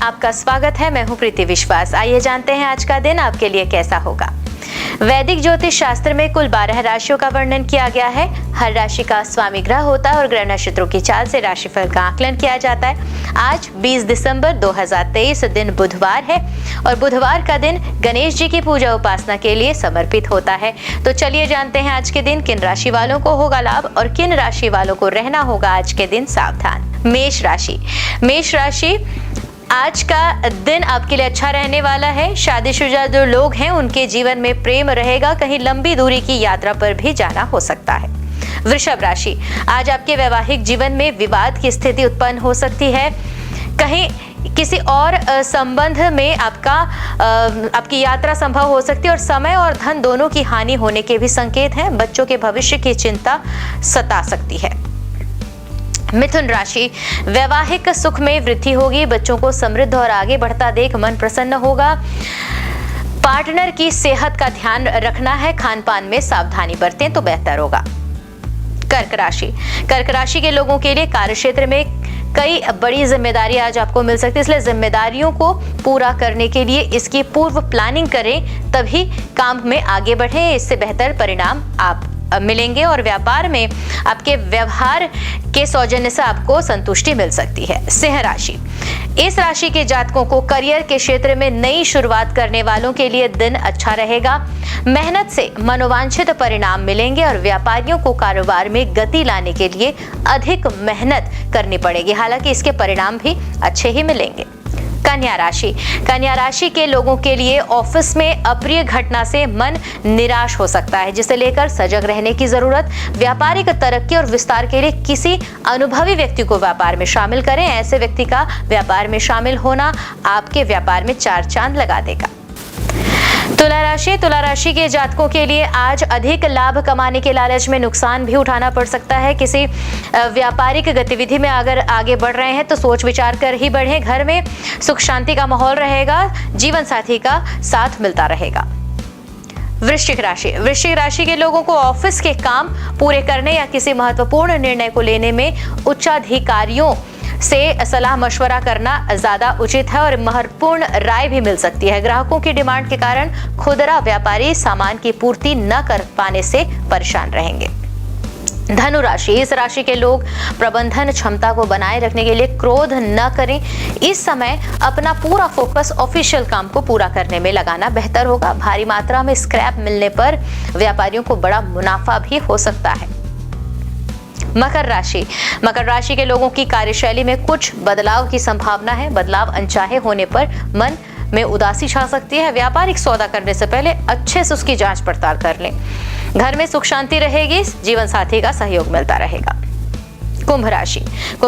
आपका स्वागत है। मैं हूं प्रीति विश्वास। आइए जानते हैं आज का दिन आपके लिए कैसा होगा। वैदिक ज्योतिष शास्त्र में कुल 12 राशियों का वर्णन किया गया है। हर राशि का स्वामी ग्रह होता है और ग्रह नक्षत्रों की चाल से राशिफल का आकलन किया जाता है। आज 20 दिसंबर 2023 दिन बुधवार है और बुधवार का दिन गणेश जी की पूजा उपासना के लिए समर्पित होता है। तो चलिए जानते हैं आज के दिन किन राशि वालों को होगा लाभ और किन राशि वालों को रहना होगा आज के दिन सावधान। मेष राशि आज का दिन आपके लिए अच्छा रहने वाला है। शादीशुदा जो लोग हैं उनके जीवन में प्रेम रहेगा। कहीं लंबी दूरी की यात्रा पर भी जाना हो सकता है। वृषभ राशि, आज आपके वैवाहिक जीवन में विवाद की स्थिति उत्पन्न हो सकती है। कहीं किसी और संबंध में आपकी यात्रा संभव हो सकती है और समय और धन दोनों की हानि होने के भी संकेत हैं। बच्चों के भविष्य की चिंता सता सकती है। मिथुन राशि, वैवाहिक सुख में वृद्धि होगी। बच्चों को समृद्ध और आगे बढ़ता देख मन प्रसन्न होगा। पार्टनर की सेहत का ध्यान रखना है। खान पान में सावधानी बरतें तो बेहतर होगा। कर्क राशि के लोगों के लिए कार्यक्षेत्र में कई बड़ी जिम्मेदारी आज आपको मिल सकती है, इसलिए जिम्मेदारियों को पूरा करने के लिए इसकी पूर्व प्लानिंग करें, तभी काम में आगे बढ़ें। इससे बेहतर परिणाम आप मिलेंगे और व्यापार में आपके व्यवहार के सौजन्य से आपको संतुष्टि मिल सकती है। सिंह राशि, इस राशि के जातकों को करियर के क्षेत्र में नई शुरुआत करने वालों के लिए दिन अच्छा रहेगा। मेहनत से मनोवांछित परिणाम मिलेंगे और व्यापारियों को कारोबार में गति लाने के लिए अधिक मेहनत करनी पड़ेगी, हालांकि इसके परिणाम भी अच्छे ही मिलेंगे। कन्या राशि के लोगों के लिए ऑफिस में अप्रिय घटना से मन निराश हो सकता है, जिसे लेकर सजग रहने की जरूरत। व्यापारिक तरक्की और विस्तार के लिए किसी अनुभवी व्यक्ति को व्यापार में शामिल करें। ऐसे व्यक्ति का व्यापार में शामिल होना आपके व्यापार में 4 चांद लगा देगा। तुला राशि के जातकों के लिए आज अधिक लाभ कमाने के लालच में नुकसान भी उठाना पड़ सकता है। किसी व्यापारिक गतिविधि में अगर आगे बढ़ रहे हैं तो सोच विचार कर ही बढ़ें। घर में सुख शांति का माहौल रहेगा। जीवन साथी का साथ मिलता रहेगा। वृश्चिक राशि के लोगों को ऑफिस के काम पूरे करने या किसी महत्वपूर्ण निर्णय को लेने में उच्चाधिकारियों से सलाह मशवरा करना ज्यादा उचित है और महत्वपूर्ण राय भी मिल सकती है। ग्राहकों की डिमांड के कारण खुदरा व्यापारी सामान की पूर्ति न कर पाने से परेशान रहेंगे। धनु राशि, इस राशि के लोग प्रबंधन क्षमता को बनाए रखने के लिए क्रोध न करें। इस समय अपना पूरा फोकस ऑफिशियल काम को पूरा करने में लगाना बेहतर होगा। भारी मात्रा में स्क्रैप मिलने पर व्यापारियों को बड़ा मुनाफा भी हो सकता है। मकर राशि के लोगों की कार्यशैली में कुछ बदलाव की संभावना है। बदलाव अनचाहे होने पर मन में उदासी छा सकती है। व्यापारिक सौदा करने से पहले अच्छे से उसकी जांच पड़ताल कर लें। घर में सुख शांति रहेगी। जीवन साथी का सहयोग मिलता रहेगा। कुंभ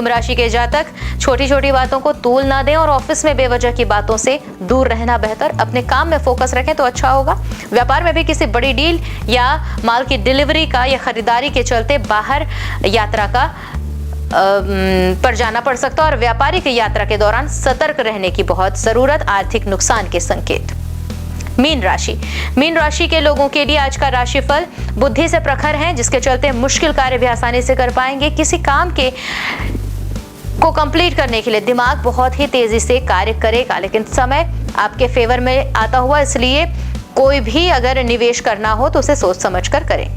राशि के जातक छोटी छोटी बातों को तूल ना दें और ऑफिस में बेवजह की बातों से दूर रहना बेहतर। अपने काम में फोकस रखें तो अच्छा होगा। व्यापार में भी किसी बड़ी डील या माल की डिलीवरी का या खरीदारी के चलते बाहर यात्रा पर जाना पड़ सकता है और व्यापारिक यात्रा के दौरान सतर्क रहने की बहुत जरूरत। आर्थिक नुकसान के संकेत। मीन राशि के लोगों के लिए आज का राशिफल बुद्धि से प्रखर है, जिसके चलते मुश्किल कार्य भी आसानी से कर पाएंगे। किसी काम को कंप्लीट करने के लिए दिमाग बहुत ही तेजी से कार्य करेगा, लेकिन समय आपके फेवर में आता हुआ, इसलिए कोई भी अगर निवेश करना हो तो उसे सोच समझ कर करें।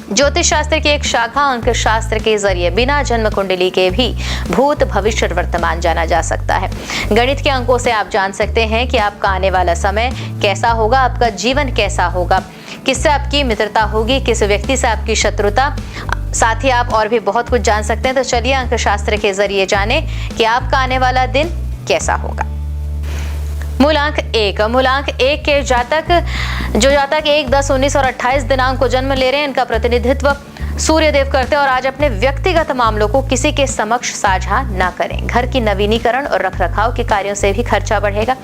ज्योतिष शास्त्र की एक शाखा अंक शास्त्र के जरिए बिना जन्म कुंडली के भी भूत भविष्य और वर्तमान जाना जा सकता है। गणित के अंकों से आप जान सकते हैं कि आपका आने वाला समय कैसा होगा, आपका जीवन कैसा होगा, किससे आपकी मित्रता होगी, किस व्यक्ति से आपकी शत्रुता। साथ ही आप और भी बहुत कुछ जान सकते हैं। तो चलिए अंक शास्त्र के जरिए जाने कि आपका आने वाला दिन कैसा होगा। मूलांक 1 के जातक 1, 10, 19 और 28 दिनांक को जन्म ले रहे हैं, इनका प्रतिनिधित्व सूर्य देव करते हैं और आज अपने व्यक्तिगत मामलों को किसी के समक्ष साझा ना करें। घर की नवीनीकरण और रखरखाव के कार्यों से भी खर्चा बढ़ेगा।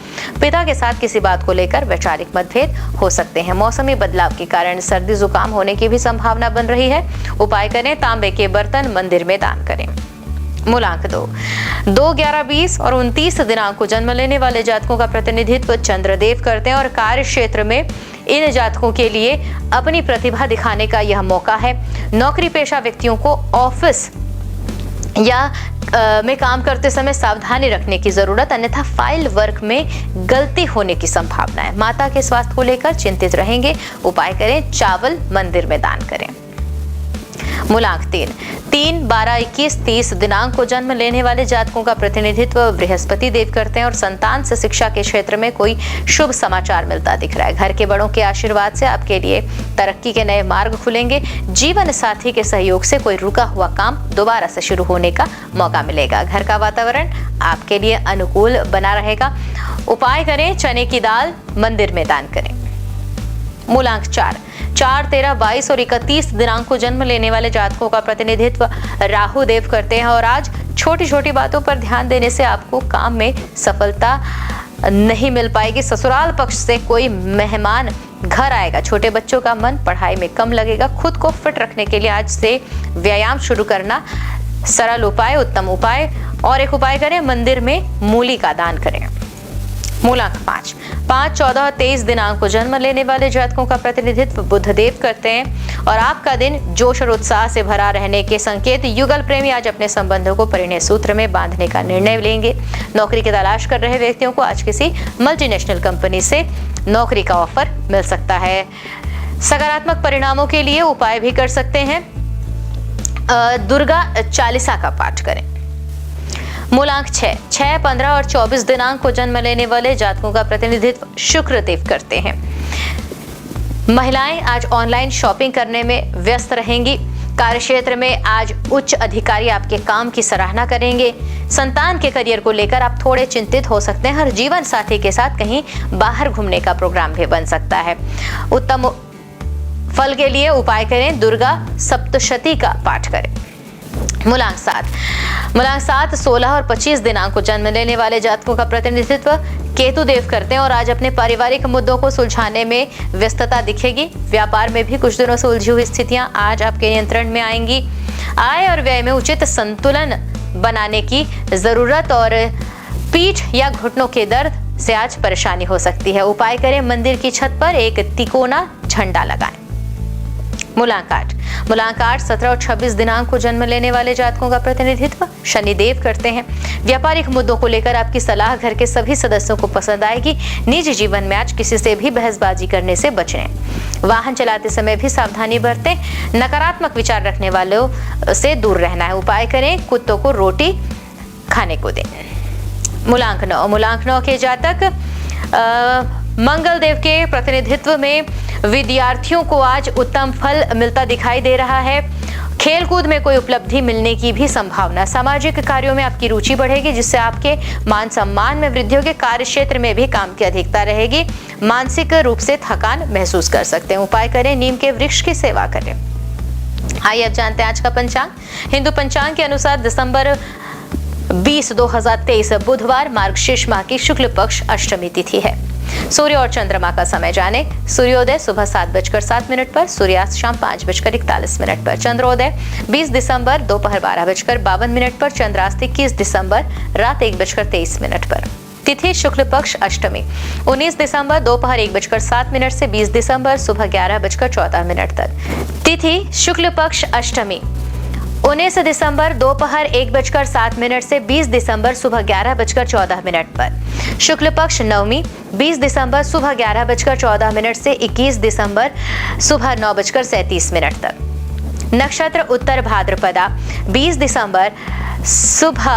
पिता के साथ किसी बात को लेकर वैचारिक मतभेद हो सकते हैं। मौसमी बदलाव के कारण सर्दी जुकाम होने की भी संभावना बन रही है। उपाय करें, तांबे के बर्तन मंदिर में दान करें। मूलांक 2, 11, 20 और 29 दिनांक को जन्म लेने वाले जातकों का प्रतिनिधित्व चंद्रदेव करते हैं और कार्य क्षेत्र में इन जातकों के लिए अपनी प्रतिभा दिखाने का यह मौका है। नौकरी पेशा व्यक्तियों को ऑफिस या में काम करते समय सावधानी रखने की जरूरत, अन्यथा फाइल वर्क में गलती होने की संभावना है। माता के स्वास्थ्य को लेकर चिंतित रहेंगे, उपाय करें चावल मंदिर में दान करें। मूलांक 3, 12, 21, 30 दिनांक को जन्म लेने वाले जातकों का प्रतिनिधित्व बृहस्पति देव करते हैं और संतान से शिक्षा के क्षेत्र में कोई शुभ समाचार मिलता दिख रहा है। घर के बड़ों के आशीर्वाद से आपके लिए तरक्की के नए मार्ग खुलेंगे। जीवन साथी के सहयोग से कोई रुका हुआ काम दोबारा से शुरू होने का मौका मिलेगा। घर का वातावरण आपके लिए अनुकूल बना रहेगा। उपाय करें चने की दाल मंदिर में दान करें। मूलांक 4, 13, 22 और 31 दिनांक को जन्म लेने वाले जातकों का प्रतिनिधित्व राहु देव करते हैं और आज छोटी छोटी बातों पर ध्यान देने से आपको काम में सफलता नहीं मिल पाएगी। ससुराल पक्ष से कोई मेहमान घर आएगा। छोटे बच्चों का मन पढ़ाई में कम लगेगा। खुद को फिट रखने के लिए आज से व्यायाम शुरू करना सरल उपाय, उत्तम उपाय। और एक उपाय करें मंदिर में मूली का दान करें। मूलांक 5, 14, 23 दिनांक को जन्म लेने वाले जातकों का प्रतिनिधित्व बुध देव करते हैं और आपका दिन जोश और उत्साह से भरा रहने के संकेत। युगल प्रेमी आज अपने संबंधों को परिणय सूत्र में बांधने का निर्णय लेंगे। नौकरी की तलाश कर रहे व्यक्तियों को आज किसी मल्टीनेशनल कंपनी से नौकरी का ऑफर मिल सकता है। सकारात्मक परिणामों के लिए उपाय भी कर सकते हैं, दुर्गा चालीसा का पाठ करें। मूलांक 6, 15 और 24 दिनांक को जन्म लेने वाले जातकों का प्रतिनिधित्व शुक्र देव करते हैं। महिलाएं आज ऑनलाइन शॉपिंग करने में व्यस्त रहेंगी। कार्यक्षेत्र में आज उच्च अधिकारी आपके काम की सराहना करेंगे। संतान के करियर को लेकर आप थोड़े चिंतित हो सकते हैं। हर जीवन साथी के साथ कहीं बाहर घूमने का प्रोग्राम भी बन सकता है। उत्तम फल के लिए उपाय करें दुर्गा सप्तशती का पाठ करें। मूलांक 7, 16 और 25 दिनांक को जन्म लेने वाले जातकों का प्रतिनिधित्व केतु देव करते हैं और आज अपने पारिवारिक मुद्दों को सुलझाने में व्यस्तता दिखेगी। व्यापार में भी कुछ दिनों से उलझी हुई स्थितियां आज आपके नियंत्रण में आएंगी। आय और व्यय में उचित संतुलन बनाने की जरूरत और पीठ या घुटनों के दर्द से आज परेशानी हो सकती है। उपाय करें मंदिर की छत पर एक तिकोना झंडा लगाएं। मूलांक 8, 17 और 26 दिनांक को जन्म लेने वाले जातकों का प्रतिनिधित्व शनिदेव करते हैं। व्यापारिक मुद्दों को लेकर आपकी सलाह घर के सभी सदस्यों को पसंद आएगी। निजी जीवन में आज किसी से भी बहसबाजी करने से बचें। वाहन चलाते समय भी सावधानी बरतें। नकारात्मक विचार रखने वालों से दूर रहना है। उपाय करें कुत्तों को रोटी खाने को दें। मूलांक 9 के जातक मंगल देव के प्रतिनिधित्व में विद्यार्थियों को आज उत्तम फल मिलता दिखाई दे रहा है। खेलकूद में कोई उपलब्धि मिलने की भी संभावना। सामाजिक कार्यों में आपकी रुचि बढ़ेगी जिससे आपके मान सम्मान में वृद्धि होगी। कार्य क्षेत्र में भी काम की अधिकता रहेगी। मानसिक रूप से थकान महसूस कर सकते हैं। उपाय करें नीम के वृक्ष की सेवा करें। आइए अब जानते हैं आज का पंचांग। हिंदू पंचांग के अनुसार दिसंबर 20, 2023 बुधवार मार्गशीर्ष माह की शुक्ल पक्ष अष्टमी तिथि है। सूर्य और चंद्रमा का समय जाने। सूर्योदय सुबह 7:07 पर, सूर्यास्त शाम 5:41 पर। चंद्रोदय 20 दिसंबर दोपहर 12:52 पर, चंद्रास्त 21 दिसंबर रात 1:23 पर। तिथि शुक्ल पक्ष अष्टमी 19 दिसंबर दोपहर 1:07 से 20 दिसंबर सुबह 11:14 तक। तिथि शुक्ल पक्ष अष्टमी 19 दिसंबर दोपहर 1:07 से 20 दिसंबर सुबह 11:14 पर। शुक्ल पक्ष नवमी 20 दिसंबर सुबह 11:14 से 21 दिसंबर सुबह 9:37 तक। नक्षत्र उत्तर भाद्रपदा 20 दिसंबर सुबह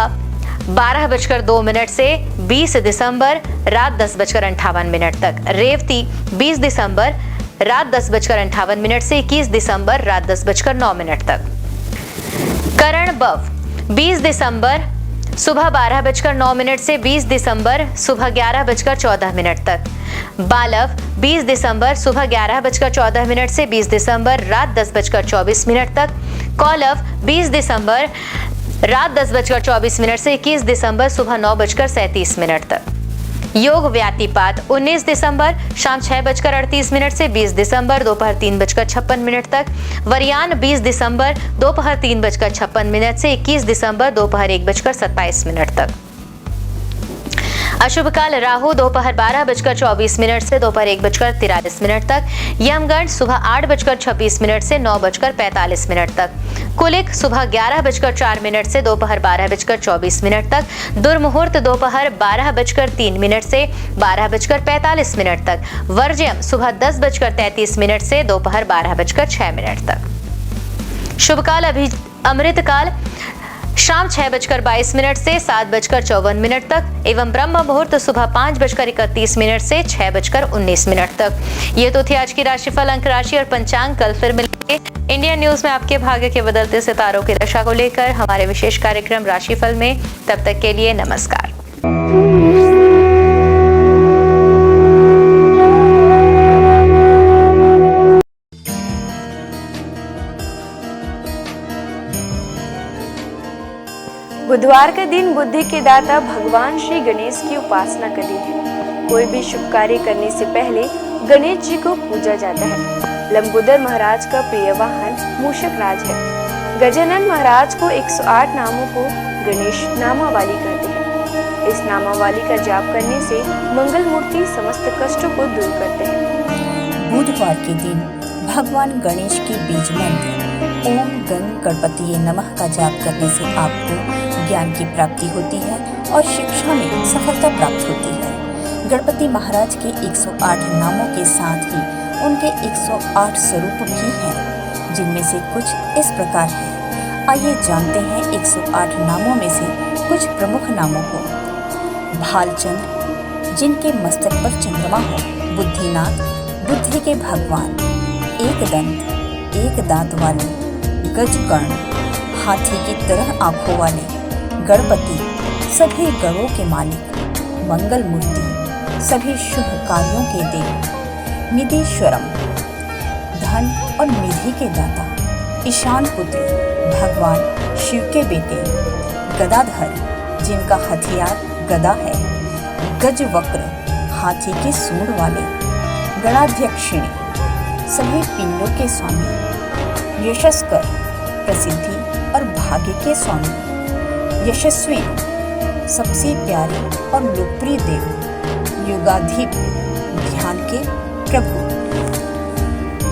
12:02 से 20 दिसंबर रात 10:58 तक। रेवती 20 दिसंबर रात 10:58 से 21 दिसंबर रात 10:09 तक। करण बव 20 दिसंबर सुबह 12:09 से 20 दिसंबर सुबह 11:14 तक। बालव 20 दिसंबर सुबह 11:14 से 20 दिसंबर रात 10:24 तक। कौलव 20 दिसंबर रात 10:24 से 21 दिसंबर सुबह 9:37 तक। योग व्यातिपात 19 दिसंबर शाम 6:38 से 20 दिसंबर दोपहर 3:56 तक। वरियान 20 दिसंबर दोपहर 3:56 से 21 दिसंबर दोपहर 1:27 तक। अशुभ काल राहु दोपहर 12:24 से दोपहर 1:43 तक, यमगंड सुबह 8:26 से 9:45 तक, कुलिक सुबह 11:04 से दोपहर 12:24 तक, दुर्मुहूर्त दोपहर 12:03 से 12:45 तक, वर्ज्यम सुबह 10:33 से दोपहर 12:06 तक। शुभ काल अमृत काल शाम 6:22 से 7:54 तक एवं ब्रह्म मुहूर्त सुबह 5:31 से 6:19 तक। ये तो थी आज की राशिफल, अंक राशि और पंचांग। कल फिर मिलेंगे इंडियन न्यूज में आपके भाग्य के बदलते सितारों की दशा को लेकर हमारे विशेष कार्यक्रम राशिफल में। तब तक के लिए नमस्कार। बुधवार का दिन बुद्धि के दाता भगवान श्री गणेश की उपासना का दिन है। कोई भी शुभ कार्य करने से पहले गणेश जी को पूजा जाता है। लंबोदर महाराज का प्रिय वाहन मूषक राज है। गजानन महाराज को 108 नामों को गणेश नामावली कहते हैं। इस नामावली का जाप करने से मंगल मूर्ति समस्त कष्टों को दूर करते हैं। बुधवार के दिन भगवान गणेश के बीज मंत्र ओम गं गणपतिये नमः का जाप करने से आपको ज्ञान की प्राप्ति होती है और शिक्षा में सफलता प्राप्त होती है। गणपति महाराज के 108 नामों के साथ ही उनके 108 स्वरूप भी हैं, जिनमें से कुछ इस प्रकार हैं। आइए जानते हैं 108 नामों में से कुछ प्रमुख नामों को। भालचंद्र, जिनके मस्तक पर चंद्रमा हो। बुद्धिनाथ, बुद्धि के भगवान। एकदंत, एक दांत वाले। गजकर्ण, हाथी की तरह आंखों वाले। गणपति, सभी गणों के मालिक। मंगल मूर्ति, सभी शुभ कार्यों के देव। निधीश्वरम, धन और निधि के दाता। ईशान पुत्र, भगवान शिव के बेटे। गदाधर, जिनका हथियार गदा है। गजवक्र, हाथी के सूंड वाले। गणाध्यक्षिणी, सभी पिंडों के स्वामी। यशस्कर, प्रसिद्धि और भाग्य के स्वामी। यशस्वी, सबसे प्यारे और लोकप्रिय देव। युगाधिप, ध्यान के प्रभु।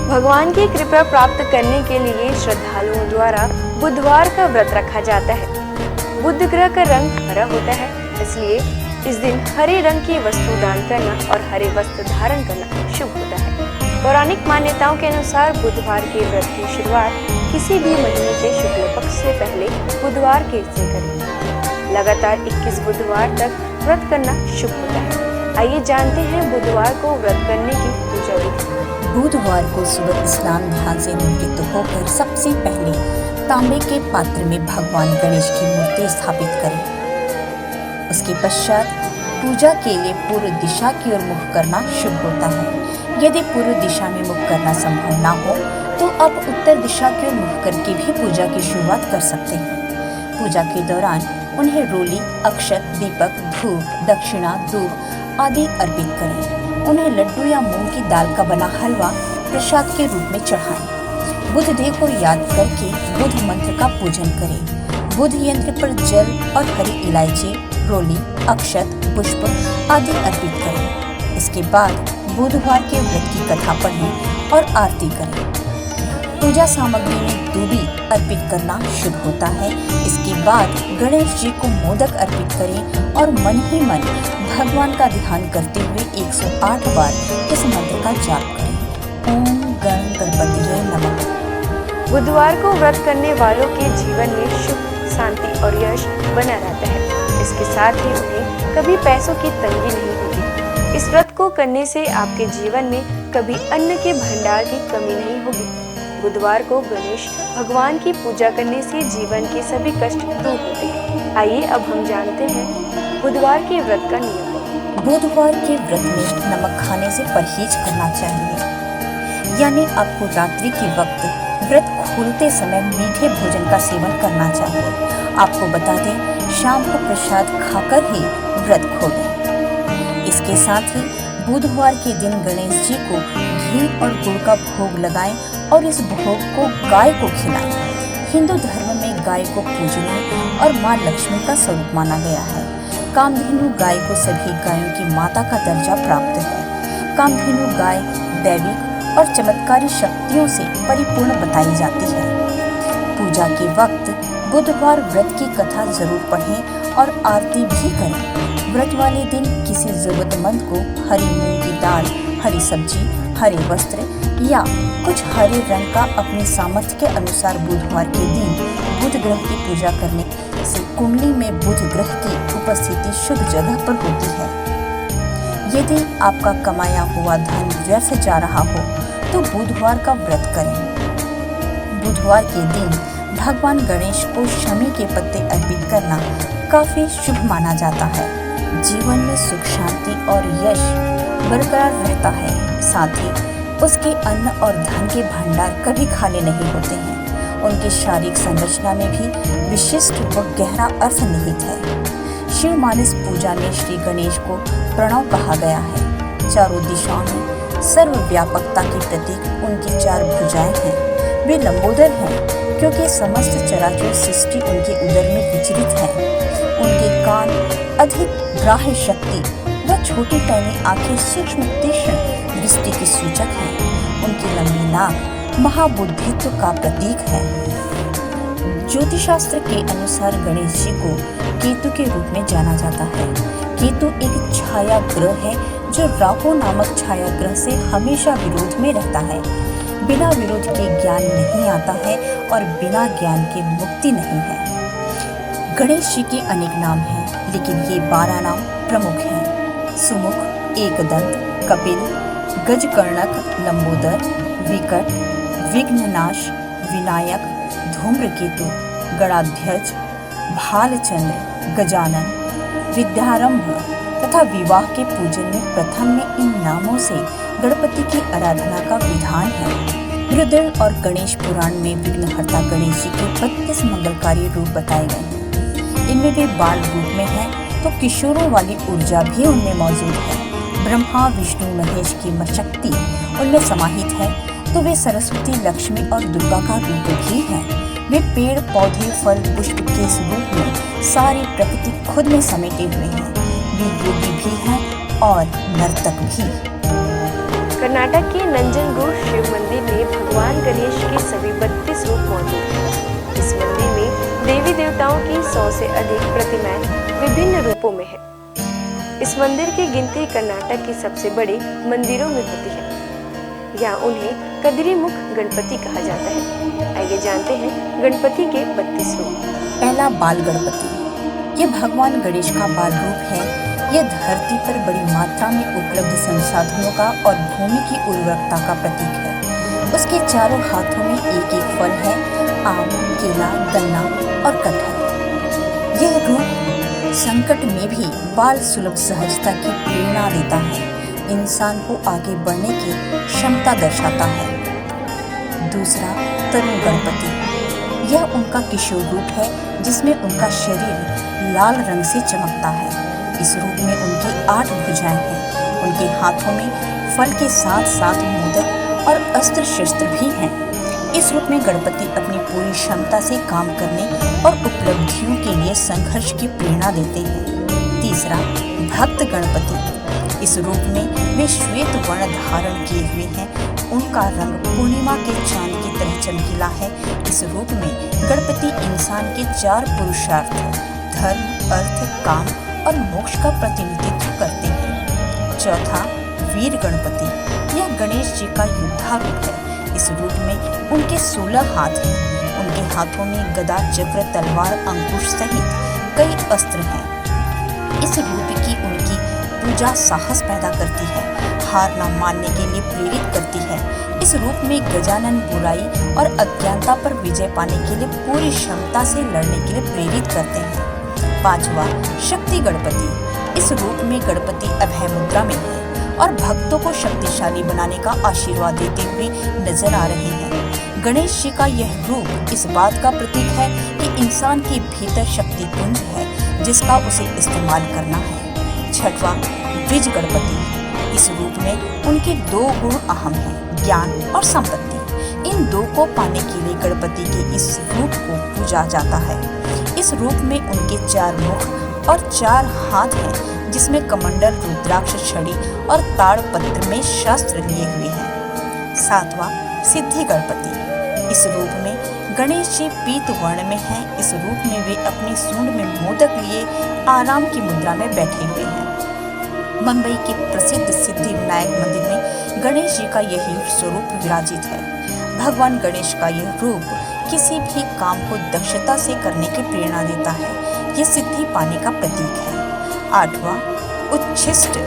भगवान की कृपा प्राप्त करने के लिए श्रद्धालुओं द्वारा बुधवार का व्रत रखा जाता है। बुध ग्रह का रंग हरा होता है, इसलिए इस दिन हरे रंग की वस्तु दान करना और हरे वस्त्र धारण करना शुभ होता है। पौराणिक मान्यताओं के अनुसार बुधवार के व्रत की शुरुआत किसी भी महीने के शुक्ल पक्ष से पहले बुधवार के से करें। लगातार 21 बुधवार तक व्रत करना शुभ होता है। आइए जानते हैं बुधवार को व्रत करने की पूजा विधि। बुधवार को सुबह स्नान ध्यान से निवृत्त होकर सबसे पहले तांबे के पात्र में भगवान गणेश की मूर्ति स्थापित करें। उसके पश्चात पूजा के लिए पूर्व दिशा की ओर मुख करना शुभ होता है। यदि पूर्व दिशा में मुख करना संभव ना हो तो आप उत्तर दिशा की ओर मुख करके भी पूजा की शुरुआत कर सकते हैं। पूजा के दौरान उन्हें रोली, अक्षत, दीपक, धूप, दक्षिणा, दूध आदि अर्पित करें। उन्हें लड्डू या मूंग की दाल का बना हलवा प्रसाद के रूप में चढ़ाएं। बुध देव को याद करके बुध मंत्र का पूजन करें। बुध यंत्र पर जल और हरी इलायची, रोली, अक्षत, पुष्प आदि अर्पित करें। इसके बाद बुधवार के व्रत की कथा पढ़ें और आरती करें। पूजा सामग्री में दूबी अर्पित करना शुभ होता है। इसके बाद गणेश जी को मोदक अर्पित करें और मन ही मन भगवान का ध्यान करते हुए 108 बार इस मंत्र का जाप करें। ओम गण गणपतिये नमः। बुधवार को व्रत करने वालों के जीवन में सुख, शांति और यश बना रहता है। इसके साथ ही उन्हें कभी पैसों की तंगी नहीं होगी। इस व्रत को करने से आपके जीवन में कभी अन्न के भंडार की कमी नहीं होगी। बुधवार को गणेश भगवान की पूजा करने से जीवन के सभी कष्ट दूर होते हैं। आइए अब हम जानते हैं बुधवार के व्रत का नियम। बुधवार के व्रत में नमक खाने से परहेज करना चाहिए, यानी आपको रात्रि के वक्त व्रत खोलते समय मीठे भोजन का सेवन करना चाहिए। आपको बता दें, शाम को प्रसाद खाकर ही व्रत खोलें। इसके साथ ही बुधवार के दिन गणेश जी को घी और गुड़ का भोग लगाएं और इस भोग को गाय को खिलाएं। हिंदू धर्म में गाय को पूजनीय और मां लक्ष्मी का स्वरूप माना गया है। कामधेनु गाय को सभी गायों की माता का दर्जा प्राप्त है। कामधेनु गाय दैविक और चमत्कारी शक्तियों से परिपूर्ण बताई जाती है। पूजा के वक्त बुधवार व्रत की कथा जरूर पढ़ें और आरती भी करें। व्रत वाले दिन किसी जरूरतमंद को हरी मूंग की दाल, हरी सब्जी, हरे वस्त्र या कुछ हरे रंग का अपनी सामर्थ्य के अनुसार बुधवार के दिन बुध ग्रह की पूजा करने से कुंडली में बुध ग्रह की उपस्थिति शुभ जगह पर होती है। यदि आपका कमाया हुआ धन व्यर्थ जा रहा हो तो बुधवार का व्रत करें। बुधवार के दिन भगवान गणेश को शमी के पत्ते अर्पित करना काफी शुभ माना जाता है। जीवन में सुख, शांति और यश बरकरार रहता है। साथ ही उसके अन्न और धन के भंडार कभी खाली नहीं होते हैं। उनकी शारीरिक संरचना में भी विशिष्ट व गहरा अर्थ निहित है। शिव मानस पूजा में श्री गणेश को प्रणव कहा गया है। चारों दिशाओं में सर्वव्यापकता के प्रतीक उनकी 4 भुजाएं हैं। वे लंबोदर हैं क्योंकि समस्त चराचर सृष्टि उनके उदर में विचरित है। उनके कान अधिक ग्राह्य शक्ति व छोटी पैनी आंखें सूक्ष्म तीक्ष्ण दृष्टि के सूचक हैं। उनकी लंबी नाक महाबुद्धित्व का प्रतीक है। ज्योतिषशास्त्र के अनुसार गणेश जी को केतु के रूप में जाना जाता है। केतु एक छाया ग्रह है जो राहु नामक छाया ग्रह से हमेशा विरोध में रहता है। बिना विरोध के ज्ञान नहीं आता है और बिना ज्ञान के मुक्ति नहीं है। गणेश जी के अनेक नाम हैं, लेकिन ये 12 नाम प्रमुख हैं। सुमुख, एकदंत, कपिल, गजकर्णक, लंबोदर, विकट, विघ्ननाश, विनायक, धूम्रकेतु, गणाध्यक्ष, भालचंद्र, गजानन, विद्यारंभ तथा विवाह के पूजन में प्रथम में इन नामों से गणपति की आराधना का विधान है। रुद्र और गणेश पुराण में विघ्नहर्ता गणेश जी के 32 मंगलकारी रूप बताए गए हैं। इनमें वे बाल रूप में हैं तो किशोरों वाली ऊर्जा भी उनमें मौजूद है। ब्रह्मा, विष्णु, महेश की शक्ति उनमें समाहित है तो वे सरस्वती, लक्ष्मी और दुर्गा का रूप भी हैं। वे पेड़, पौधे, फल, पुष्प के रूप में सारी प्रकृति खुद में समेटे हुए हैं। वे योगी भी हैं और नर्तक भी। कर्नाटक के नंजनगूड शिव मंदिर में भगवान गणेश के सभी 32 रूप मौजूद हैं। इस मंदिर में देवी देवताओं की 100 से अधिक प्रतिमाएं विभिन्न रूपों में है। इस मंदिर की गिनती कर्नाटक के सबसे बड़े मंदिरों में होती है। यहाँ उन्हें कदिरीमुख गणपति कहा जाता है। आइए जानते हैं गणपति के 32 रूप। पहला, बाल गणपति। ये भगवान गणेश का बाल रूप है। यह धरती पर बड़ी मात्रा में उपलब्ध संसाधनों का और भूमि की उर्वरकता का प्रतीक है। उसके चारों हाथों में एक एक फल है, आम, केला, गन्ना और कटहल। यह रूप संकट में भी बाल सुलभ सहजता की प्रेरणा देता है। इंसान को आगे बढ़ने की क्षमता दर्शाता है। दूसरा, तरुण गणपति। यह उनका किशोर रूप है जिसमें उनका शरीर लाल रंग से चमकता है। इस रूप में उनकी 8 भुजाएं हैं। उनके हाथों में फल के साथ साथ मोदक और अस्त्र शस्त्र भी हैं। इस रूप में गणपति अपनी पूरी क्षमता से काम करने और उपलब्धियों के लिए संघर्ष की प्रेरणा देते हैं। तीसरा, भक्त गणपति। इस रूप में वे श्वेत वर्ण धारण किए हुए हैं। उनका रंग पूर्णिमा के चांद की तरह चमकीला है। इस रूप में गणपति इंसान के 4 पुरुषार्थ धर्म, अर्थ, काम और मोक्ष का प्रतिनिधित्व करते हैं। चौथा, वीर गणपति। यह गणेश जी का योद्धा रूप है। इस रूप में उनके 16 हाथ हैं। उनके हाथों में गदा, चक्र, तलवार, अंकुश सहित कई अस्त्र हैं। इस रूप की उनकी पूजा साहस पैदा करती है, हार न मानने के लिए प्रेरित करती है। इस रूप में गजानन बुराई और अज्ञानता पर विजय पाने के लिए पूरी क्षमता से लड़ने के लिए प्रेरित करते हैं। पांचवा, शक्ति गणपति। इस रूप में गणपति अभय मुद्रा में है और भक्तों को शक्तिशाली बनाने का आशीर्वाद देते हुए नजर आ रहे हैं। गणेश जी का यह रूप इस बात का प्रतीक है कि इंसान के भीतर शक्ति पुंज है जिसका उसे इस्तेमाल करना है। छठवां, द्विज गणपति। इस रूप में उनके 2 गुण अहम हैं, ज्ञान और संपत्ति। इन 2 को पाने के लिए गणपति के इस रूप को पूजा जाता है। इस रूप में उनके 4 मुख और 4 हाथ हैं जिसमें कमंडल, रुद्राक्ष, छड़ी और ताड़पत्र में शस्त्र लिए हुए हैं। 7वां सिद्धि गणपति। इस रूप में गणेश जी पीत वर्ण में हैं। इस रूप में वे अपनी सूंड में मोदक लिए आराम की मुद्रा में बैठे हुए हैं। मुंबई के प्रसिद्ध सिद्धि विनायक मंदिर में गणेश जी का यही स्वरूप विराजित है। भगवान गणेश का यह रूप किसी भी काम को दक्षता से करने की प्रेरणा देता है। यह सिद्धि पाने का प्रतीक है। 8वां उच्छिष्ट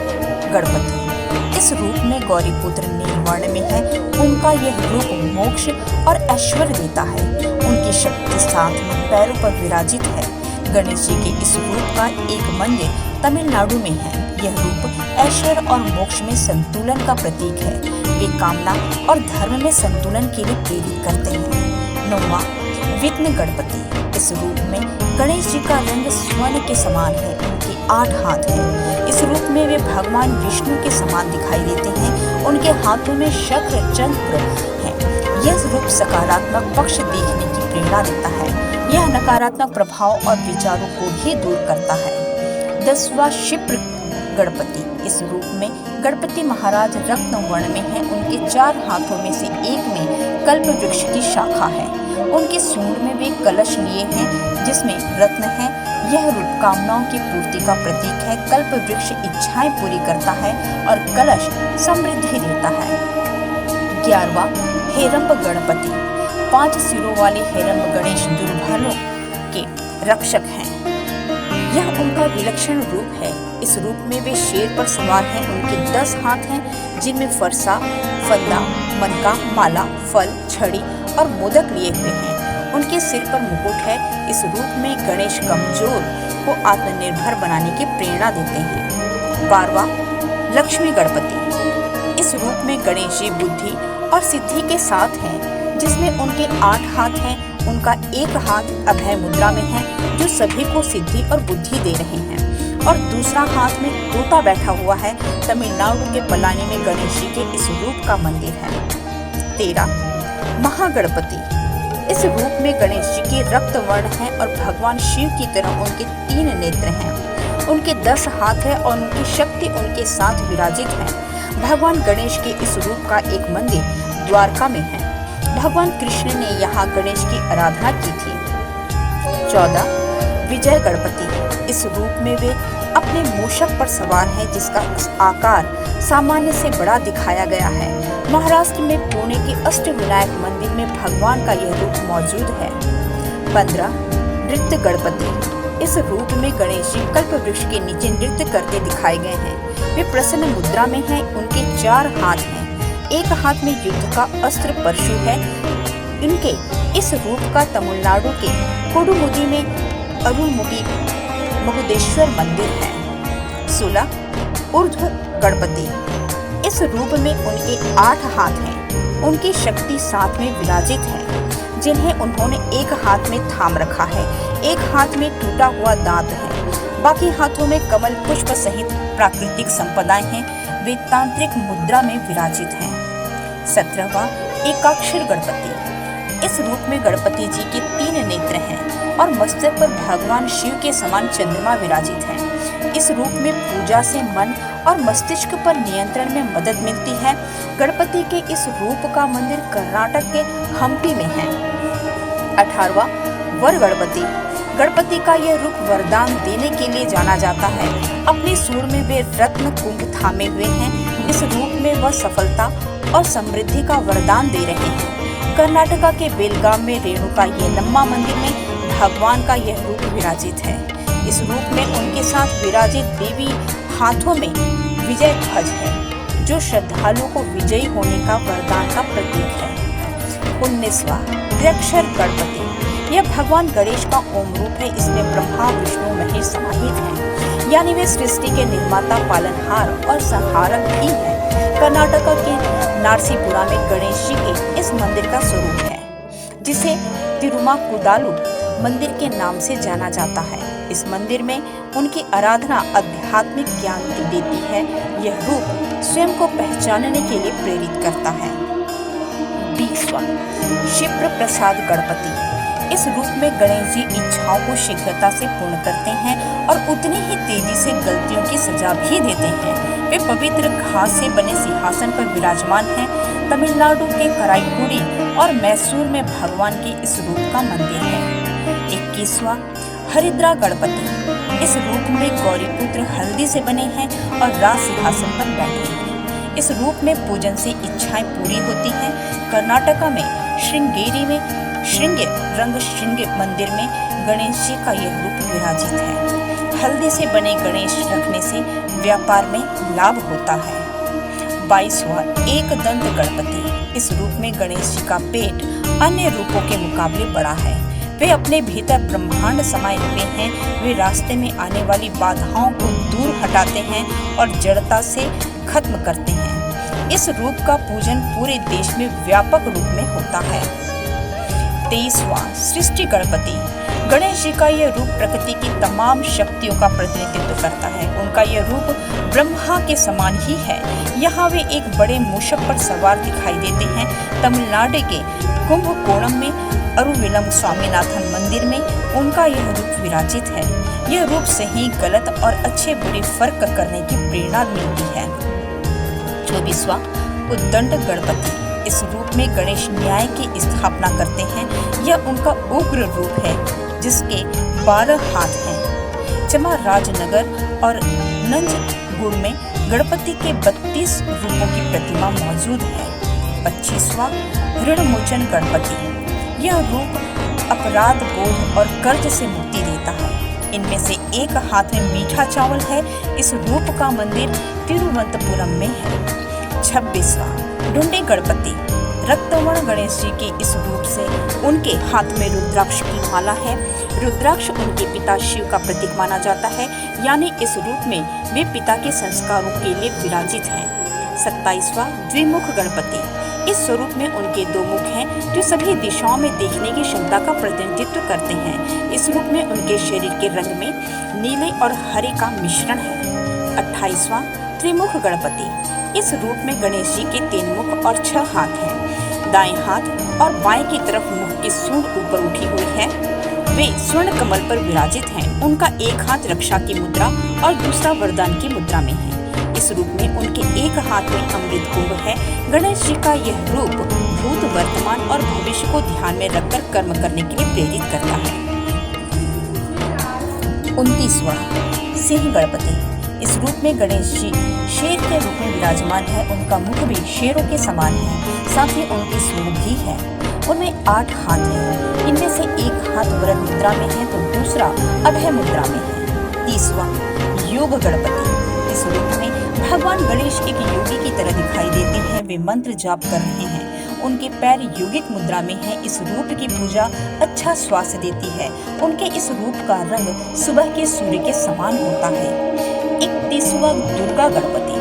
गणपति। इस रूप में गौरीपुत्र नीलवर्ण में है। उनका यह रूप मोक्ष और ऐश्वर्य देता है। उनकी शक्ति 7 पैरों पर विराजित है। गणेश जी के इस रूप का एक मंदिर तमिलनाडु में है। यह रूप ऐश्वर्य और मोक्ष में संतुलन का प्रतीक है। वे कामना और धर्म में संतुलन के लिए प्रेरित करते हैं। 9वां विघ्न गणपति। इस रूप में गणेश जी का रंग स्वर्ण के समान है। उनके 8 हाथ हैं। इस रूप में वे भगवान विष्णु के समान दिखाई देते हैं। उनके हाथों में शक्र चक्र है। यह रूप सकारात्मक पक्ष देखने की प्रेरणा देता है। यह नकारात्मक प्रभाव और विचारों को भी दूर करता है। 10वां क्षिप्र गणपति। इस रूप में गणपति महाराज रत्न वर्ण में हैं। उनके 4 हाथों में से एक में कल्प वृक्ष की शाखा है। उनकी सूंड में वे कलश लिए हैं जिसमें रत्न है। यह रूप कामनाओं की पूर्ति का प्रतीक है। कल्प वृक्ष इच्छाएं पूरी करता है और कलश समृद्धि देता है। 11वां हेरंब गणपति। 5 सिरों वाले हेरंब गणेश दुर्बलों के रक्षक हैं। यह उनका विलक्षण रूप है। इस रूप में वे शेर पर सवार हैं। उनके 10 हाथ हैं जिनमें फरसा, फंदा, मनका, माला, फल, छड़ी और मोदक लिए हुए हैं। उनके सिर पर मुकुट है। इस रूप में गणेश कमजोर को आत्मनिर्भर बनाने की प्रेरणा देते हैं। 12वां लक्ष्मी गणपति। इस रूप में गणेश जी बुद्धि और सिद्धि के साथ हैं जिसमें उनके 8 हाथ हैं। उनका एक हाथ अभय मुद्रा में है जो सभी को सिद्धि और बुद्धि दे रहे हैं और दूसरा हाथ में तोता बैठा हुआ है। तमिलनाडु के पलानी में गणेश जी के इस रूप का मंदिर है। 13 महागणपति। इस रूप में गणेश जी के रक्त वर्ण है और भगवान शिव की तरह उनके 3 नेत्र हैं। उनके 10 हाथ है और उनकी शक्ति उनके साथ विराजित है। भगवान गणेश के इस रूप का एक मंदिर द्वारका में है। भगवान कृष्ण ने यहाँ गणेश की आराधना की थी। 14 विजय गणपति। इस रूप में वे अपने मूषक पर सवार हैं जिसका आकार सामान्य से बड़ा दिखाया गया है। महाराष्ट्र में पुणे के अष्टविनायक मंदिर में भगवान का यह रूप मौजूद है। 15 नृत्य गणपति। इस रूप में गणेश जी कल्प वृक्ष के नीचे नृत्य करते दिखाए गए हैं। वे प्रसन्न मुद्रा में हैं। उनके 4 हाथ हैं। एक हाथ में युद्ध का अस्त्र परशु है। इनके इस रूप का तमिलनाडु के कोडुमुदी में अरुलमुगी महुदेश्वर मंदिर है। 16 ऊर्ध्व गणपति। इस रूप में उनके 8 हाथ हैं। उनकी शक्ति 7 में विराजित है जिन्हें उन्होंने एक हाथ में थाम रखा है। एक हाथ में टूटा हुआ दांत है। बाकी हाथों में कमल पुष्प सहित प्राकृतिक संपदाएं हैं। वे तांत्रिक मुद्रा में विराजित हैं। 17वां एकाक्षर गणपति। इस रूप में गणपति जी के 3 नेत्र हैं और मस्तक पर भगवान शिव के समान चंद्रमा विराजित है। इस रूप में पूजा से मन और मस्तिष्क पर नियंत्रण में मदद मिलती है। गणपति के इस रूप का मंदिर कर्नाटक के हम्पी में है। 18वां वर गणपति। गणपति का यह रूप वरदान देने के लिए जाना जाता है। अपनी सूंड में वे रत्न कुंभ थामे हुए हैं। इस रूप में वह सफलता और समृद्धि का वरदान दे रहे हैं। कर्नाटका के बेलगाम में रेणुका येलम्मा मंदिर में भगवान का यह रूप विराजित है। इस रूप में उनके साथ विराजित देवी हाथों में विजय ध्वज है जो श्रद्धालुओं को विजयी होने का वरदान का प्रतीक है। 19वां त्र्यक्षर गणपति। यह भगवान गणेश का ओम रूप है। इसमें ब्रह्मा विष्णु महेश समाहित हैं, यानी वे सृष्टि के निर्माता, पालनहार और संहारक भी हैं। कर्नाटक के नारसीपुरा में गणेश जी के इस मंदिर का स्वरूप है जिसे तिरुमाकुदालु मंदिर के नाम से जाना जाता है। इस मंदिर में उनकी आराधना आध्यात्मिक ज्ञान देती है। यह रूप स्वयं को पहचानने के लिए प्रेरित करता है। 20वां शिप्र प्रसाद गणपति। इस रूप में गणेश जी इच्छाओं को शीघ्रता से पूर्ण करते हैं और उतनी ही तेजी से गलतियों की सजा भी देते हैं। वे पवित्र घास से बने सिंहासन पर विराजमान हैं। तमिलनाडु के कराईकुड़ी और मैसूर में भगवान के इस रूप का मंदिर है। 21वां हरिद्रा गणपति। इस रूप में गौरीपुत्र हल्दी से बने हैं और राज सिंहासन पर बैठे हैं। इस रूप में पूजन से इच्छाएं पूरी होती हैं। कर्नाटका में श्रृंगेरी में श्रृंगे मंदिर में गणेश जी का यह रूप विराजित है। हल्दी से बने गणेश रखने से व्यापार में लाभ होता है। 22वां एक दंत गणपति। इस रूप में गणेश जी का पेट अन्य रूपों के मुकाबले बड़ा है। वे अपने भीतर ब्रह्मांड समाये हुए हैं। वे रास्ते में आने वाली बाधाओं को दूर हटाते हैं और जड़ता से खत्म करते हैं। इस रूप का पूजन पूरे देश में व्यापक रूप में होता है। 23वां सृष्टि गणपति। गणेश जी का यह रूप प्रकृति की तमाम शक्तियों का प्रतिनिधित्व करता है। उनका यह रूप ब्रह्मा के समान ही है। यहाँ वे एक बड़े मूषक पर सवार दिखाई देते हैं। तमिलनाडु के कुंभकोणम में अरुविलम स्वामीनाथन मंदिर में उनका यह रूप विराजित है। यह रूप से ही गलत और अच्छे बुरे फर्क करने की प्रेरणा मिलती है। 24वां उद्दंड गणपति। इस रूप में गणेश न्याय की स्थापना करते हैं। यह उनका उग्र रूप है जिसके 12 हाथ हैं। चामराजनगर और नंजगुड़ में गणपति के 32 रूपों की प्रतिमा मौजूद है। 25वां ऋणमोचन गणपति। यह रूप अपराध बोध और कर्ज से मुक्ति देता है। इनमें से एक हाथ में मीठा चावल है। इस रूप का मंदिर तिरुवनंतपुरम में है। 26वां ढूंढे गणपति। रक्तवर्ण गणेश जी के इस रूप से उनके हाथ में रुद्राक्ष की माला है। रुद्राक्ष उनके पिता शिव का प्रतीक माना जाता है, यानी इस रूप में वे पिता के संस्कारों के लिए विराजित हैं। 27वां द्विमुख गणपति। इस स्वरूप में उनके 2 मुख हैं जो सभी दिशाओं में देखने की क्षमता का प्रतिनिधित्व करते हैं। इस रूप में उनके शरीर के रंग में नीले और हरे का मिश्रण है। 28वां त्रिमुख गणपति। इस रूप में गणेश जी के 3 मुख और 6 हाथ हैं। दाएं हाथ और बाएं की तरफ मुख की सूंड ऊपर उठी हुई है। वे स्वर्ण कमल पर विराजित हैं। उनका एक हाथ रक्षा की मुद्रा और दूसरा वरदान की मुद्रा में है। इस रूप में उनके एक हाथ में अमृत कुंभ है। गणेश जी का यह रूप भूत, वर्तमान और भविष्य को ध्यान में रखकर कर्म करने के लिए प्रेरित करता है। 29वां सिंह गणपति। इस रूप में गणेश जी शेर के रूप में विराजमान है। उनका मुख भी शेरों के समान है, साथ ही उनकी सूंड भी है। उनमें 8 हाथ हैं। इनमें से एक हाथ वरद मुद्रा में है तो दूसरा अभय मुद्रा में है। 30वां योग गणपति। इस रूप में भगवान गणेश एक योगी की तरह दिखाई देते हैं। वे मंत्र जाप कर रहे हैं। उनके पैर योगिक मुद्रा में है। इस रूप की पूजा अच्छा स्वास्थ्य देती है। उनके इस रूप का रंग सुबह के सूर्य के समान होता है। 31वां दुर्गा गणपति।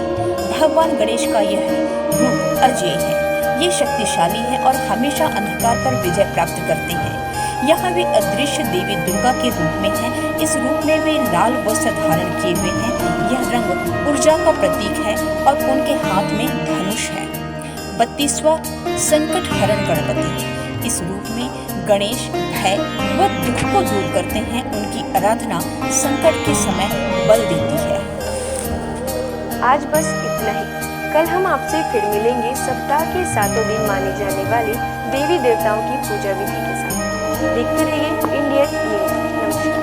भगवान गणेश का यह रूप अजेय है। ये शक्तिशाली है और हमेशा अंधकार पर विजय प्राप्त करते हैं। यहाँ वे अदृश्य देवी दुर्गा के रूप में हैं। इस रूप में वे लाल वस्त्र धारण किए हुए हैं। यह रंग ऊर्जा का प्रतीक है और उनके हाथ में धनुष है। 32वां संकट हरण गणपति। इस रूप में गणेश भय व दुख को दूर करते हैं। उनकी आराधना संकट के समय बल देती है। आज बस इतना ही। कल हम आपसे फिर मिलेंगे सप्ताह के 7 दिन माने जाने वाले देवी देवताओं की पूजा विधि के साथ। देखते रहिए इंडियन न्यूज। नमस्कार।